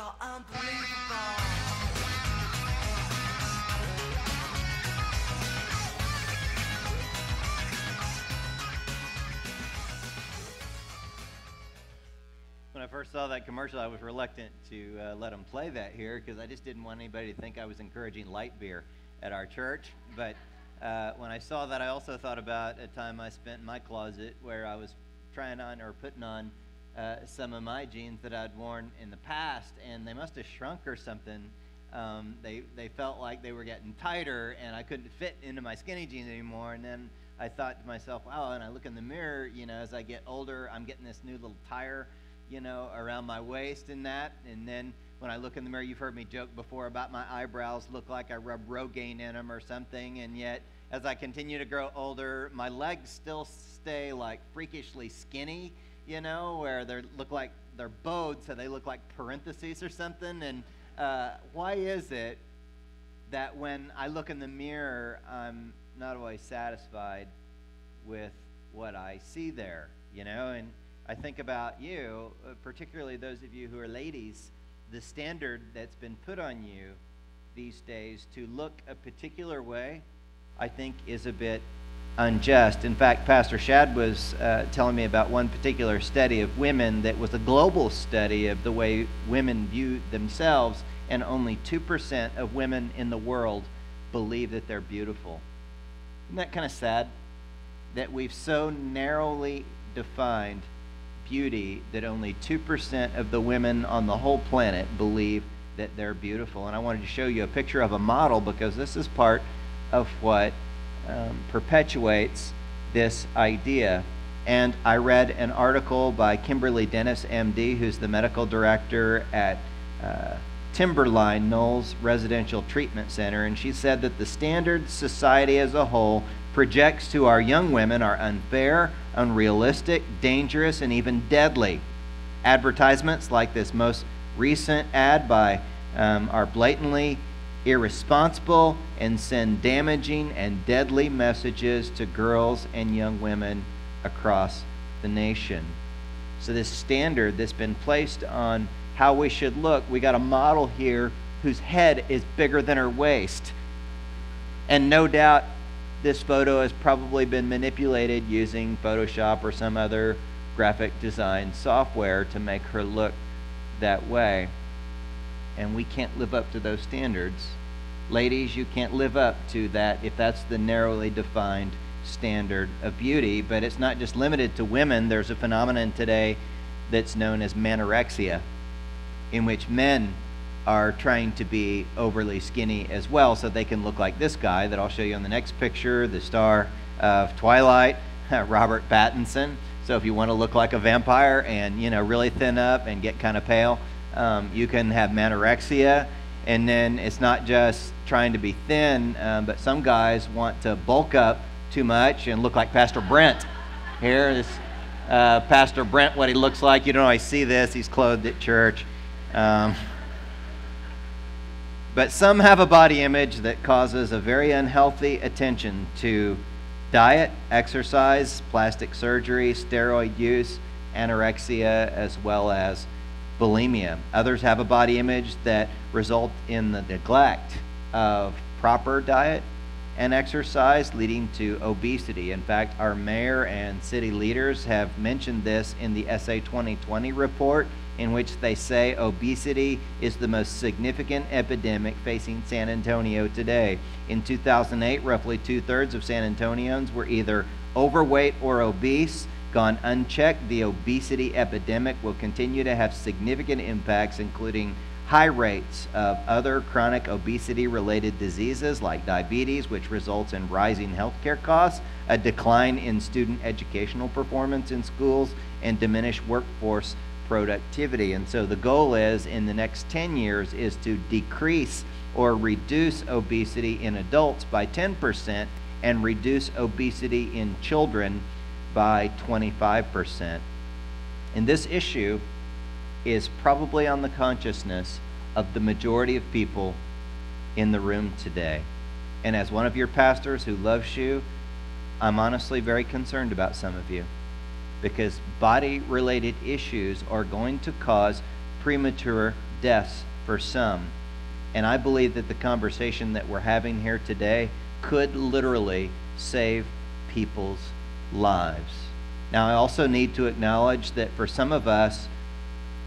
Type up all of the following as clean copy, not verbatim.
you're unbelievable. When I first saw that commercial, I was reluctant to let them play that here because I just didn't want anybody to think I was encouraging light beer at our church. But when I saw that, I also thought about a time I spent in my closet where I was trying on or putting on some of my jeans that I'd worn in the past, and they must have shrunk or something. They felt like they were getting tighter, and I couldn't fit into my skinny jeans anymore. And then I thought to myself, wow, and I look in the mirror, you know, as I get older, I'm getting this new little tire, you know, around my waist and that. And then when I look in the mirror, you've heard me joke before about my eyebrows look like I rub Rogaine in them or something. And yet, as I continue to grow older, my legs still stay like freakishly skinny, you know, where they look like they're bowed, so they look like parentheses or something. And why is it that when I look in the mirror, I'm not always satisfied with what I see there, you know? And I think about you, particularly those of you who are ladies, the standard that's been put on you these days to look a particular way, I think is a bit unjust. In fact, Pastor Shad was telling me about one particular study of women that was a global study of the way women view themselves, and only 2% of women in the world believe that they're beautiful. Isn't that kind of sad? That we've so narrowly defined beauty that only 2% of the women on the whole planet believe that they're beautiful. And I wanted to show you a picture of a model because this is part of what perpetuates this idea. And I read an article by Kimberly Dennis, MD, who's the medical director at Timberline Knolls Residential Treatment Center, and she said that the standard society as a whole projects to our young women are unfair, unrealistic, dangerous, and even deadly. Advertisements like this most recent ad by are blatantly irresponsible and send damaging and deadly messages to girls and young women across the nation. So this standard that's been placed on how we should look, we got a model here whose head is bigger than her waist. And no doubt this photo has probably been manipulated using Photoshop or some other graphic design software to make her look that way. And we can't live up to those standards. Ladies, you can't live up to that if that's the narrowly defined standard of beauty. But it's not just limited to women. There's a phenomenon today that's known as manorexia, in which men are trying to be overly skinny as well so they can look like this guy that I'll show you on the next picture, the star of Twilight, Robert Pattinson. So if you want to look like a vampire and, you know, really thin up and get kind of pale, you can have manorexia. And then it's not just trying to be thin, but some guys want to bulk up too much and look like Pastor Brent. Here is Pastor Brent, what he looks like. You don't always see this. He's clothed at church. But some have a body image that causes a very unhealthy attention to diet, exercise, plastic surgery, steroid use, anorexia, as well as bulimia. Others have a body image that results in the neglect of proper diet and exercise, leading to obesity. In fact, our mayor and city leaders have mentioned this in the SA 2020 report, in which they say obesity is the most significant epidemic facing San Antonio today. In 2008, roughly 2/3 of San Antonians were either overweight or obese. Gone unchecked, the obesity epidemic will continue to have significant impacts, including high rates of other chronic obesity-related diseases like diabetes, which results in rising healthcare costs, a decline in student educational performance in schools, and diminished workforce productivity. And so the goal is, in the next 10 years, is to decrease or reduce obesity in adults by 10% and reduce obesity in children by 25%. And this issue is probably on the consciousness of the majority of people in the room today. And as one of your pastors who loves you, I'm honestly very concerned about some of you, because body-related issues are going to cause premature deaths for some. And I believe that the conversation that we're having here today could literally save people's lives. Now, I also need to acknowledge that for some of us,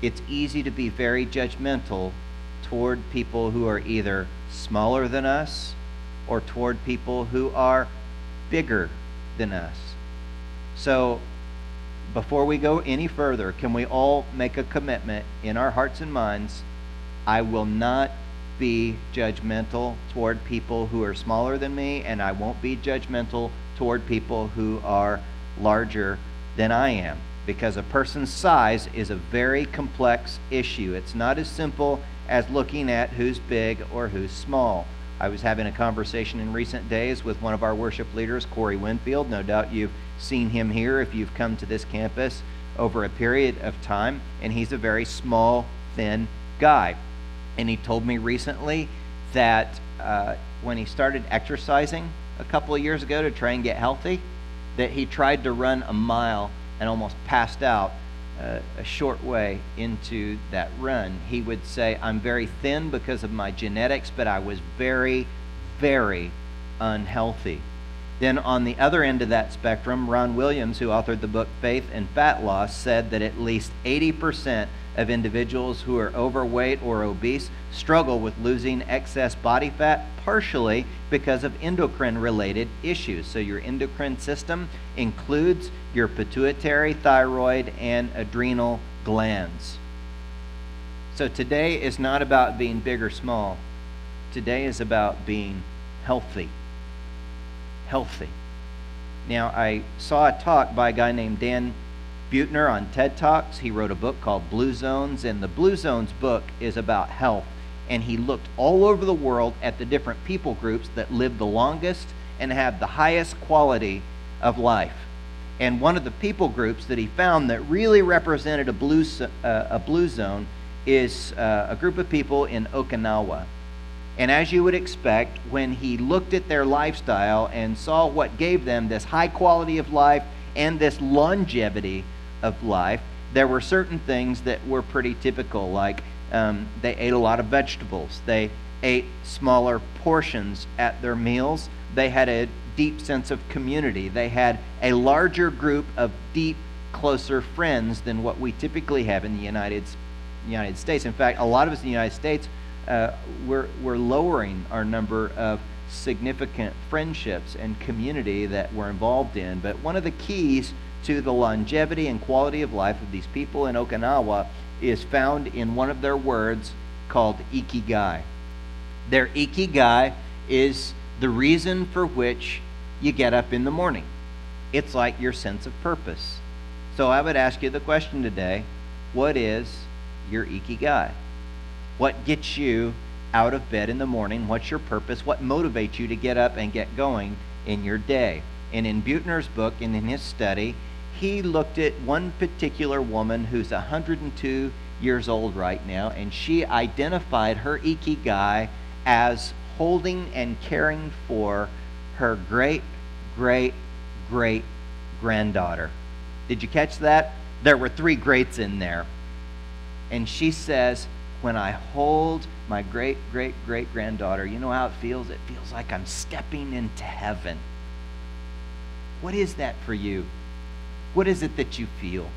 it's easy to be very judgmental toward people who are either smaller than us or toward people who are bigger than us. So, before we go any further, can we all make a commitment in our hearts and minds? I will not be judgmental toward people who are smaller than me, and I won't be judgmental toward people who are larger than I am, because a person's size is a very complex issue. It's not as simple as looking at who's big or who's small. I was having a conversation in recent days with one of our worship leaders, Corey Winfield. No doubt you've seen him here if you've come to this campus over a period of time, and he's a very small, thin guy. And he told me recently that when he started exercising a couple of years ago to try and get healthy, that he tried to run a mile and almost passed out a short way into that run. He would say, I'm very thin because of my genetics, but I was very, very unhealthy. Then on the other end of that spectrum, Ron Williams, who authored the book Faith and Fat Loss, said that at least 80% of individuals who are overweight or obese struggle with losing excess body fat, partially because of endocrine-related issues. So your endocrine system includes your pituitary, thyroid, and adrenal glands. So today is not about being big or small. Today is about being healthy. Healthy. Now, I saw a talk by a guy named Dan Buettner on TED Talks. He wrote a book called Blue Zones, and the Blue Zones book is about health. And he looked all over the world at the different people groups that live the longest and have the highest quality of life. And one of the people groups that he found that really represented a blue zone is a group of people in Okinawa. And as you would expect, when he looked at their lifestyle and saw what gave them this high quality of life and this longevity of life, there were certain things that were pretty typical, like they ate a lot of vegetables. They ate smaller portions at their meals. They had a deep sense of community. They had a larger group of deep, closer friends than what we typically have in the United States. In fact, a lot of us in the United States, we're lowering our number of significant friendships and community that we're involved in. But one of the keys to the longevity and quality of life of these people in Okinawa is found in one of their words called ikigai. Their ikigai is the reason for which you get up in the morning. It's like your sense of purpose. So I would ask you the question today, what is your ikigai? What gets you out of bed in the morning? What's your purpose? What motivates you to get up and get going in your day? And in Buettner's book and in his study, he looked at one particular woman who's 102 years old right now, and she identified her ikigai as holding and caring for her great-great-great-granddaughter. Did you catch that? There were 3 greats in there. And she says, when I hold my great-great-great-granddaughter, you know how it feels? It feels like I'm stepping into heaven. What is that for you? What is it that you feel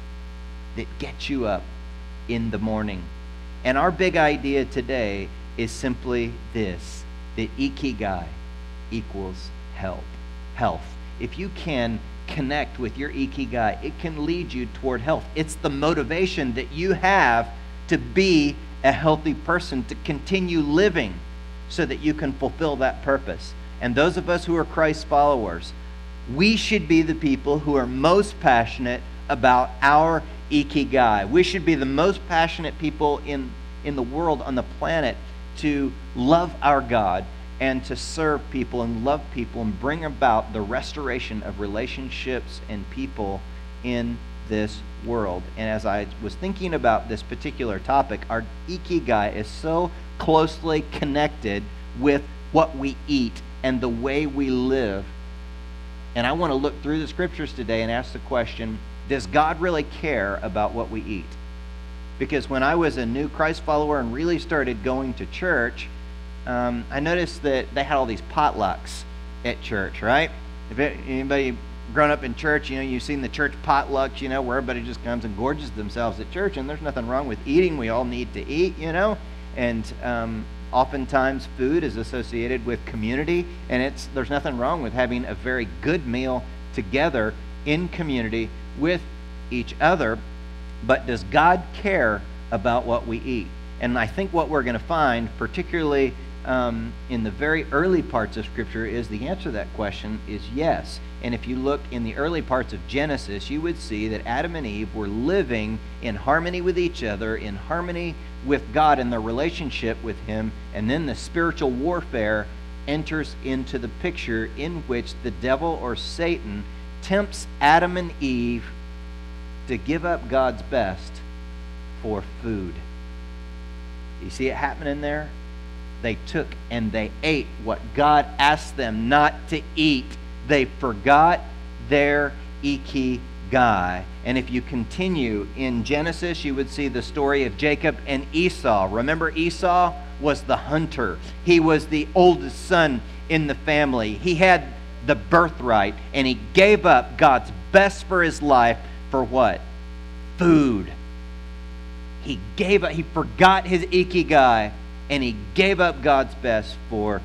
that gets you up in the morning? And our big idea today is simply this, that ikigai equals health. If you can connect with your ikigai, it can lead you toward health. It's the motivation that you have to be a healthy person, to continue living so that you can fulfill that purpose. And those of us who are Christ followers, we should be the people who are most passionate about our ikigai. We should be the most passionate people in the world, on the planet, to love our God and to serve people and love people and bring about the restoration of relationships and people in this world. And as I was thinking about this particular topic, our ikigai is so closely connected with what we eat and the way we live. And I want to look through the scriptures today and ask the question, does God really care about what we eat? Because when I was a new Christ follower and really started going to church, I noticed that they had all these potlucks at church, right? If anybody grown up in church, you've seen the church potlucks, where everybody just comes and gorges themselves at church, and there's nothing wrong with eating. We all need to eat, and oftentimes food is associated with community, and there's nothing wrong with having a very good meal together in community with each other. But does God care about what we eat? And I think what we're going to find, particularly in the very early parts of Scripture, is the answer to that question is yes. And if you look in the early parts of Genesis, you would see that Adam and Eve were living in harmony with each other, in harmony with God and their relationship with Him. And then the spiritual warfare enters into the picture, in which the devil, or Satan, tempts Adam and Eve to give up God's best for food. You see it happening there? They took and they ate what God asked them not to eat. They forgot their ikigai. And if you continue in Genesis, you would see the story of Jacob and Esau. Remember, Esau was the hunter. He was the oldest son in the family. He had the birthright, and he gave up God's best for his life for what? Food. He forgot his ikigai, and he gave up God's best for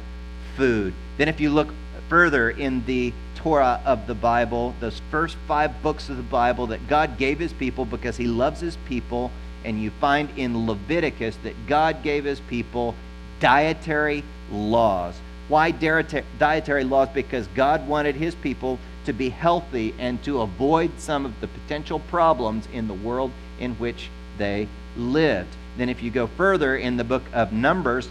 food. Then if you look further in the Torah of the Bible, those first 5 books of the Bible that God gave His people because He loves His people, and you find in Leviticus that God gave His people dietary laws. Why dietary laws? Because God wanted His people to be healthy and to avoid some of the potential problems in the world in which they lived. Then if you go further in the book of Numbers,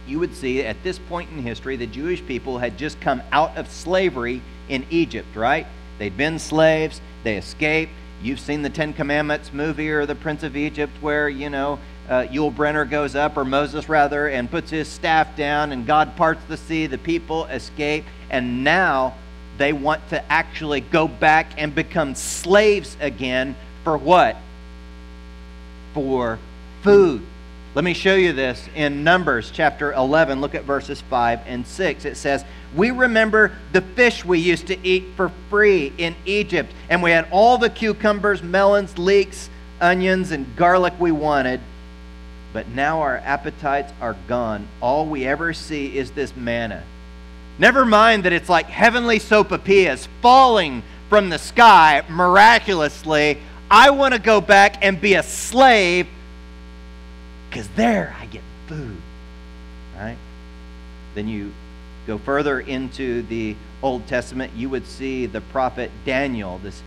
you would see at this point in history the Jewish people had just come out of slavery in Egypt, right? They'd been slaves, they escaped. You've seen the 10 Commandments movie, or the Prince of Egypt, where, Yul Brynner goes up, or Moses rather, and puts his staff down, and God parts the sea, the people escape, and now they want to actually go back and become slaves again for what? For food. Let me show you this in Numbers chapter 11. Look at verses 5 and 6. It says, "We remember the fish we used to eat for free in Egypt, and we had all the cucumbers, melons, leeks, onions, and garlic we wanted. But now our appetites are gone. All we ever see is this manna." Never mind that it's like heavenly sopapillas falling from the sky miraculously. I want to go back and be a slave, because there I get food, right? Then you go further into the Old Testament, you would see the prophet Daniel, this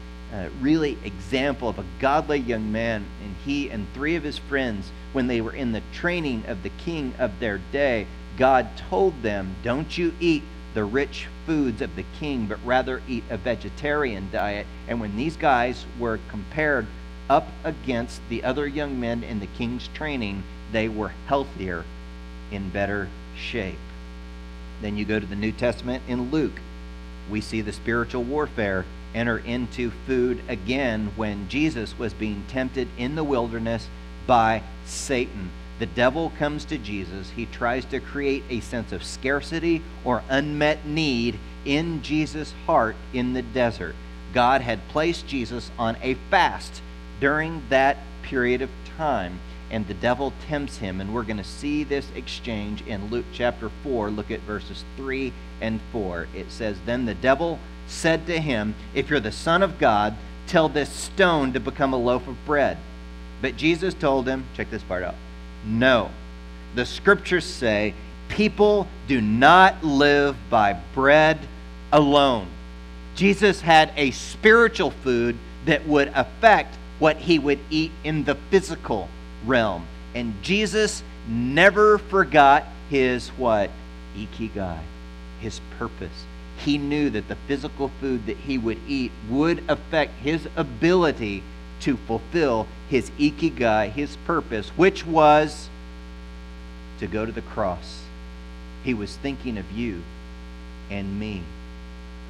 really example of a godly young man, and he and 3 of his friends, when they were in the training of the king of their day, God told them, don't you eat the rich foods of the king, but rather eat a vegetarian diet. And when these guys were compared up against the other young men in the king's training, they were healthier, in better shape. Then you go to the New Testament in Luke. We see the spiritual warfare enter into food again when Jesus was being tempted in the wilderness by Satan. The devil comes to Jesus. He tries to create a sense of scarcity or unmet need in Jesus' heart in the desert. God had placed Jesus on a fast during that period of time, and the devil tempts him. And we're going to see this exchange in Luke chapter 4. Look at verses 3 and 4. It says, "Then the devil said to him, 'If you're the Son of God, tell this stone to become a loaf of bread.' But Jesus told him," check this part out, "No, the scriptures say, people do not live by bread alone." Jesus had a spiritual food that would affect what he would eat in the physical realm. And Jesus never forgot his what? Ikigai, his purpose. He knew that the physical food that he would eat would affect his ability to fulfill his ikigai, his purpose, which was to go to the cross. He was thinking of you and me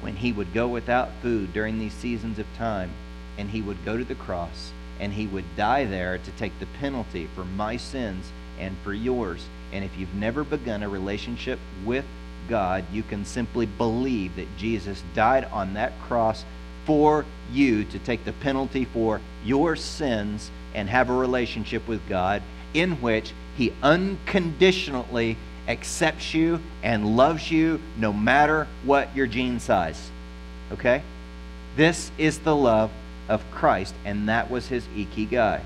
when he would go without food during these seasons of time, and he would go to the cross, and he would die there to take the penalty for my sins and for yours. And if you've never begun a relationship with God, you can simply believe that Jesus died on that cross for you to take the penalty for your sins and have a relationship with God in which he unconditionally accepts you and loves you no matter what your gene size. Okay? This is the love of Christ, and that was his ikigai.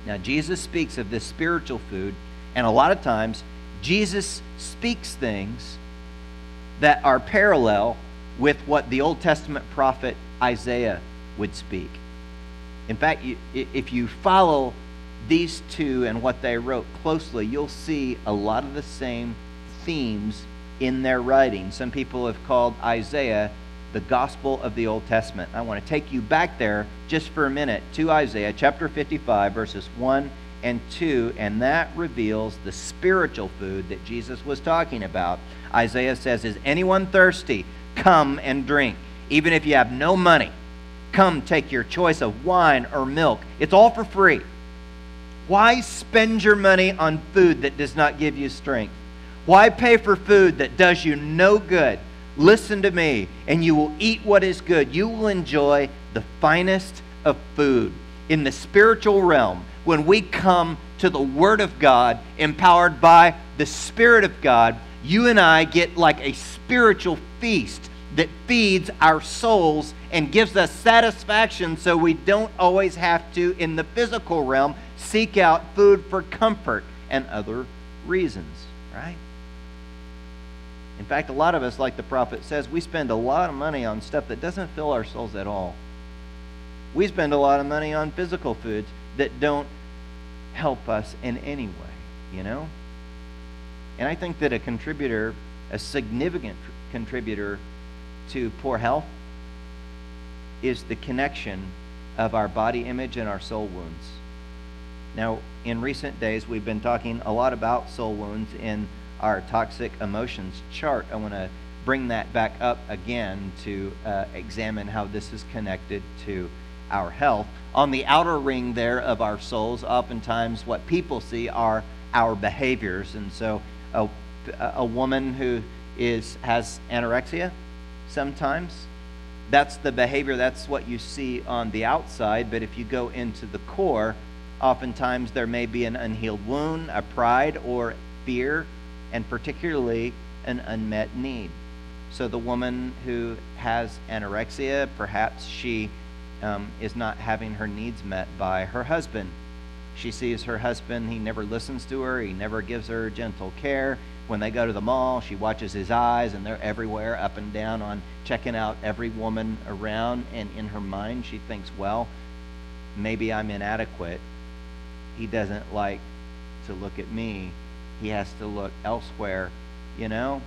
Now, Jesus speaks of this spiritual food, and a lot of times, Jesus speaks things that are parallel with what the Old Testament prophet Isaiah would speak. In fact, if you follow these two and what they wrote closely, you'll see a lot of the same themes in their writing. Some people have called Isaiah the gospel of the Old Testament. I want to take you back there just for a minute to Isaiah chapter 55, verses 1 and 2, and that reveals the spiritual food that Jesus was talking about. Isaiah says, "Is anyone thirsty? Come and drink. Even if you have no money, come take your choice of wine or milk. It's all for free. Why spend your money on food that does not give you strength? Why pay for food that does you no good? Listen to me, and you will eat what is good. You will enjoy the finest of food." In the spiritual realm, when we come to the Word of God, empowered by the Spirit of God, you and I get like a spiritual feast that feeds our souls and gives us satisfaction, so we don't always have to, in the physical realm, seek out food for comfort and other reasons, right? In fact, a lot of us, like the prophet says, we spend a lot of money on stuff that doesn't fill our souls at all. We spend a lot of money on physical foods that don't help us in any way, you know? And I think that a significant contributor to poor health is the connection of our body image and our soul wounds. Now, in recent days, we've been talking a lot about soul wounds in our toxic emotions chart. I want to bring that back up again to examine how this is connected to our health. On the outer ring there of our souls, oftentimes what people see are our behaviors. And so a woman who has anorexia, sometimes that's the behavior, that's what you see on the outside. But if you go into the core, oftentimes there may be an unhealed wound, a pride or fear, and particularly an unmet need. So the woman who has anorexia, perhaps she is not having her needs met by her husband. She sees her husband, he never listens to her, he never gives her gentle care. When they go to the mall, she watches his eyes, and they're everywhere, up and down, on checking out every woman around, and in her mind she thinks, well, maybe I'm inadequate. He doesn't like to look at me. He has to look elsewhere, you know?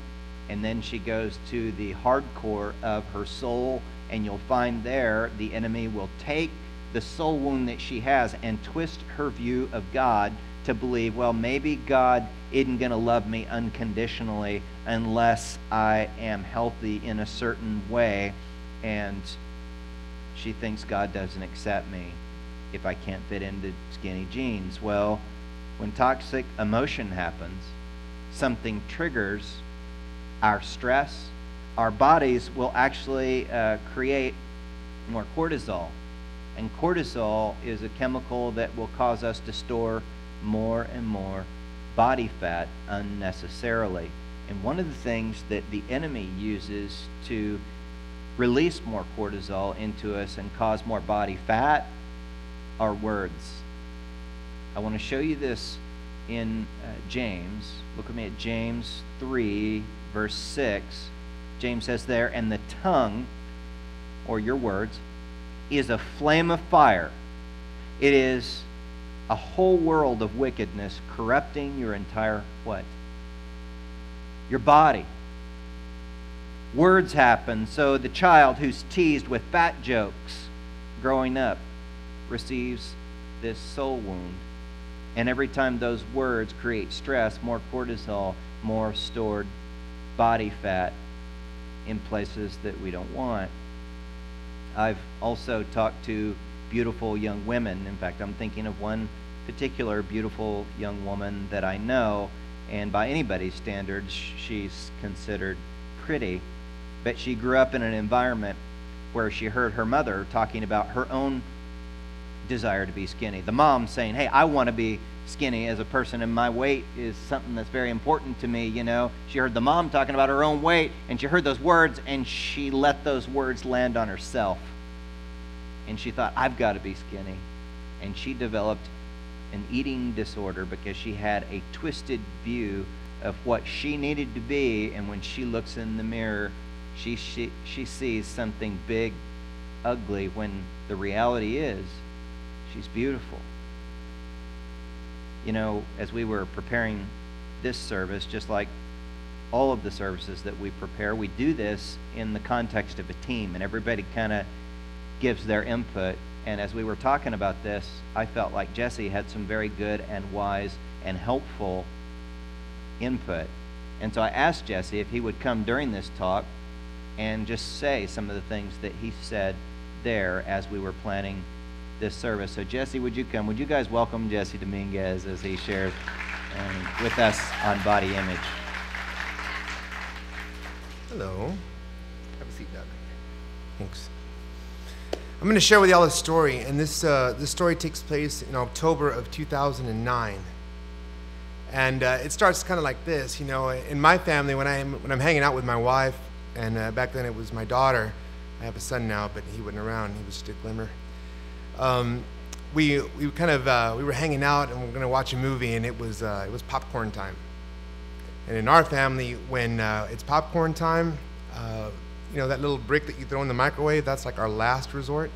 And then she goes to the hardcore of her soul, and you'll find there the enemy will take the soul wound that she has and twist her view of God to believe, well, maybe God isn't going to love me unconditionally unless I am healthy in a certain way, and she thinks God doesn't accept me if I can't fit into skinny jeans. Well, when toxic emotion happens, something triggers our stress. Our bodies will actually create more cortisol. And cortisol is a chemical that will cause us to store more and more body fat unnecessarily. And one of the things that the enemy uses to release more cortisol into us and cause more body fat are words. I want to show you this in James. Look with me at James 3, verse 6. James says there, "And the tongue," or your words, "is a flame of fire. It is a whole world of wickedness, corrupting your entire" what? Your body. Words happen. So the child who's teased with fat jokes growing up receives this soul wound. And every time those words create stress, more cortisol, more stored body fat in places that we don't want. I've also talked to beautiful young women. In fact, I'm thinking of one particular beautiful young woman that I know, and by anybody's standards, she's considered pretty. But she grew up in an environment where she heard her mother talking about her own desire to be skinny. The mom saying, hey, I want to be skinny as a person, and my weight is something that's very important to me, you know. She heard the mom talking about her own weight, and she heard those words, and she let those words land on herself. And she thought, I've got to be skinny. And she developed an eating disorder because she had a twisted view of what she needed to be, and when she looks in the mirror, she sees something big, ugly, when the reality is she's beautiful. You know, as we were preparing this service, just like all of the services that we prepare, we do this in the context of a team, and everybody kind of gives their input. And as we were talking about this, I felt like Jesse had some very good and wise and helpful input. And so I asked Jesse if he would come during this talk and just say some of the things that he said there as we were planning this service. So Jesse, would you come? Would you guys welcome Jesse Dominguez as he shares with us on body image? Hello. Have a seat, Doug. Thanks. I'm going to share with y'all a story, and this story takes place in October of 2009. And it starts kind of like this, you know. In my family, when I'm hanging out with my wife, and back then it was my daughter. I have a son now, but he wasn't around. He was just a glimmer. We were hanging out, and we were going to watch a movie, and it was popcorn time. And in our family, when it's popcorn time, you know, that little brick that you throw in the microwave, that's like our last resort.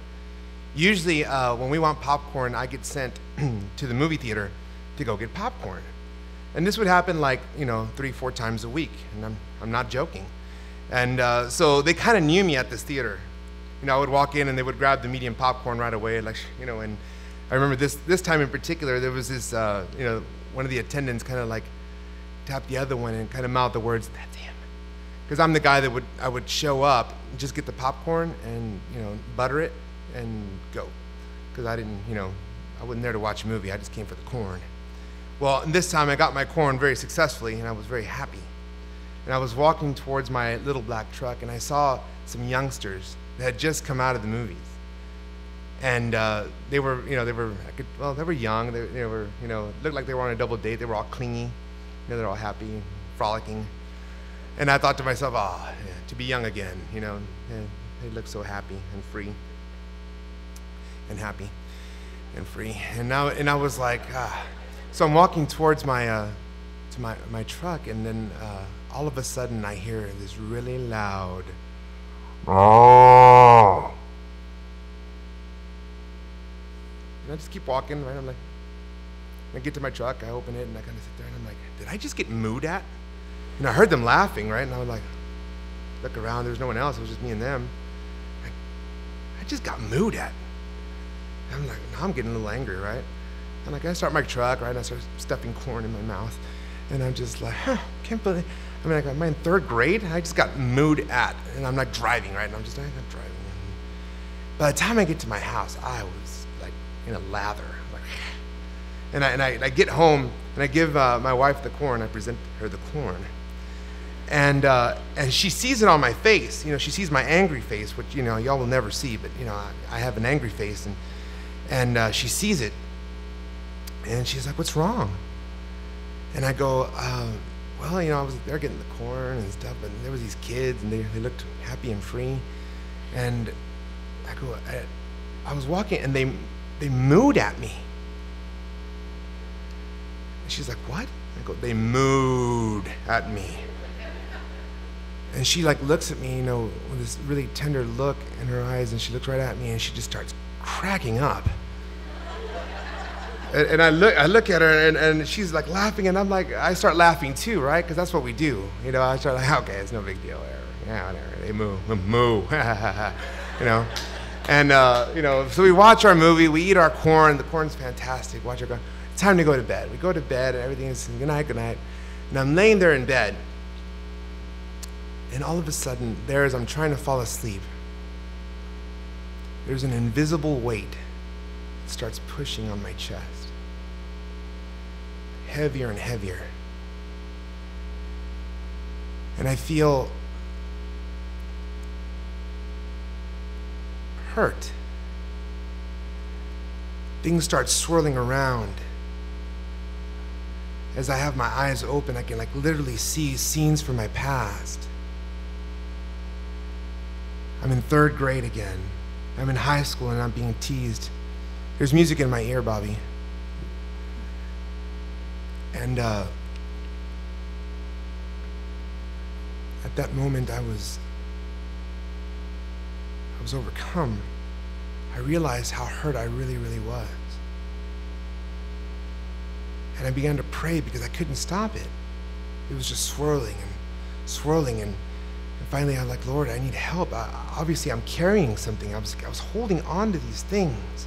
Usually, when we want popcorn, I get sent to the movie theater to go get popcorn. And this would happen like, you know, 3-4 times a week, and I'm not joking. And so they kind of knew me at this theater. You know, I would walk in and they would grab the medium popcorn right away, like, you know. And I remember this time in particular, there was this, you know, one of the attendants kind of like tapped the other one and kind of mouthed the words, "That's him," because I'm the guy that I would show up and just get the popcorn and, you know, butter it and go, because I didn't, you know, I wasn't there to watch a movie. I just came for the corn. Well, and this time I got my corn very successfully, and I was very happy. And I was walking towards my little black truck, and I saw some youngsters that had just come out of the movies. And they were, you know, they were young. They were, you know, looked like they were on a double date. They were all clingy. You know, they're all happy, frolicking. And I thought to myself, oh, yeah, to be young again, you know. Yeah, they look so happy and free. And happy and free. And I was like, so I'm walking towards my truck, and then all of a sudden I hear this really loud, oh. And I just keep walking, right? I'm like, I get to my truck, I open it, and I kind of sit there, and I'm like, did I just get mooed at? And I heard them laughing, right? And I was like, look around, there's no one else, it was just me and them. Like, I just got mooed at. And I'm like, now I'm getting a little angry, right? And like, I start my truck, right? And I start stuffing corn in my mouth. And I'm just like, can't believe, I mean, am I in 3rd grade? I just got mooed at. And I'm like driving, right? And I'm just driving. By the time I get to my house, I was like in a lather. Like, and I get home, and I give my wife the corn. I present her the corn. And she sees it on my face. You know, she sees my angry face, which, you know, y'all will never see, but, you know, I have an angry face. And she sees it. And she's like, what's wrong? And I go, well, you know, I was there getting the corn and stuff, and there was these kids, and they looked happy and free. And I go, I was walking, and they mooed at me. And she's like, what? I go, they mooed at me. And she like looks at me, you know, with this really tender look in her eyes, and she looks right at me, and she just starts cracking up. And I look at her, and she's like laughing, and I'm like, I start laughing too, right? Because that's what we do. You know, I start like, okay, it's no big deal. Yeah, whatever. They moo. You know? And, you know, so we watch our movie, we eat our corn. The corn's fantastic. Watch our corn. It's time to go to bed. We go to bed, and everything is good night. And I'm laying there in bed, and all of a sudden, as I'm trying to fall asleep, there's an invisible weight starts pushing on my chest, heavier and heavier. And I feel hurt. Things start swirling around. As I have my eyes open, I can literally see scenes from my past. I'm in 3rd grade again. I'm in high school and I'm being teased. There's music in my ear, Bobby. And at that moment, I was overcome. I realized how hurt I really, really was. And I began to pray because I couldn't stop it. It was just swirling and swirling. And finally, I'm like, Lord, I need help. Obviously, I'm carrying something. I was holding on to these things.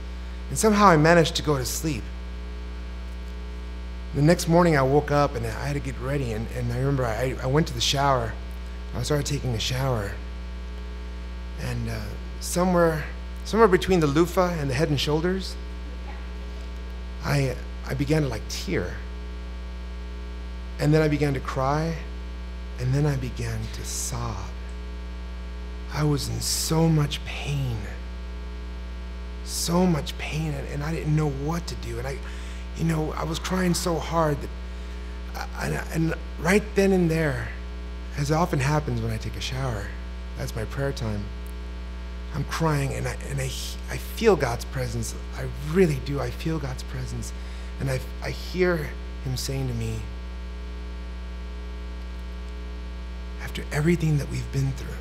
And somehow I managed to go to sleep. The next morning, I woke up and I had to get ready. And I remember I went to the shower. I started taking a shower. And somewhere between the loofah and the Head and Shoulders, I began to tear. And then I began to cry. And then I began to sob. I was in so much pain. So much pain, and I didn't know what to do. And I was crying so hard that, and right then and there, as often happens when I take a shower, that's my prayer time. I'm crying, and I feel God's presence. I really do. I feel God's presence, and I hear Him saying to me, after everything that we've been through,